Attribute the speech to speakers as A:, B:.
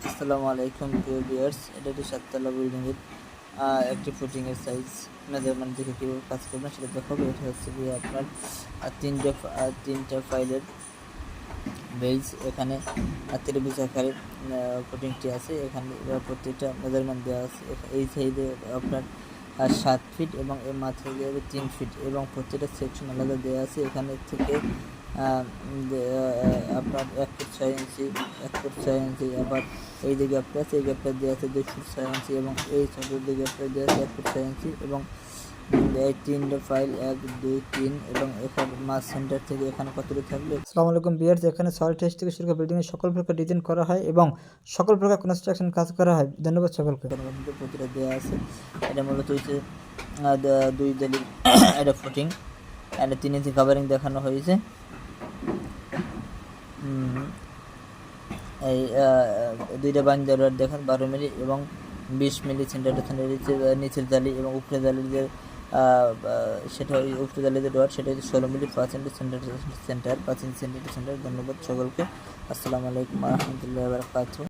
A: আসসালামু আলাইকুম প্রিয় ভিউয়ার্স, এটা একটি 7 তলা বিল্ডিংয়ের একটি ফুটিংয়ের সাইজ মেজারমেন্ট দেখে কীভাবে কাজ করবেন সেটা দেখাবো। এটা হচ্ছে গিয়ে আপনার তিনটা ফাইলের বেজ। এখানে 3 আকারের ফুটিংটি আছে। এখানে প্রত্যেকটা মেজারমেন্ট দেওয়া আছে। এই সাইডে আপনার 7 ফিট এবং এর মাথায় দেওয়া 3 ফিট এবং প্রত্যেকটা সেকশন আলাদা দেওয়া আছে। এখানে থেকে আপনার 1 ফুট 6 ইঞ্চি, 1 ফুট 6 ইঞ্চি, আবার এই যে গ্যাপটা আছে এই গ্যাপটা দেওয়া আছে 2 ফুট 6 ইঞ্চি এবং এই ছোটোর যে গ্যাপটা দেওয়া আছে 1 ফুট 6 ইঞ্চি এবং এই 3টা ফাইল 1 2 3 এবং এখানে মাস সেন্টার থেকে এখানে কতটুকু থাকবে।
B: আসসালামু আলাইকুম ভিউয়ার্স, এখানে সয়েল টেস্ট থেকে শুরু করে বিল্ডিংয়ের সকল প্রকার ডিজাইন করা হয় এবং সকল প্রকার কনস্ট্রাকশন কাজ করা হয়। ধন্যবাদ সকলকে।
A: প্রতিটা দেওয়া আছে। এটা মূলত হচ্ছে 2 দালি এটা ফুটিং, এটা 3 ইঞ্চি কাভারিং দেখানো হয়েছে। এই 2টা বাইন্ডার রড দেখেন 12 মিলি এবং 20 মিলি সেন্টার নিচের জালি এবং উপরে জালির যে সেটা ওই উপরে জালির যে রড সেটা হচ্ছে 16 মিলি 5 ইঞ্চি সেন্টার 5 ইঞ্চি সেন্টিমিটার সেন্টার। ধন্যবাদ সকলকে। আসসালামু আলাইকুম ওয়া রাহমাতুল্লাহি ওয়া বারাকাতুহু।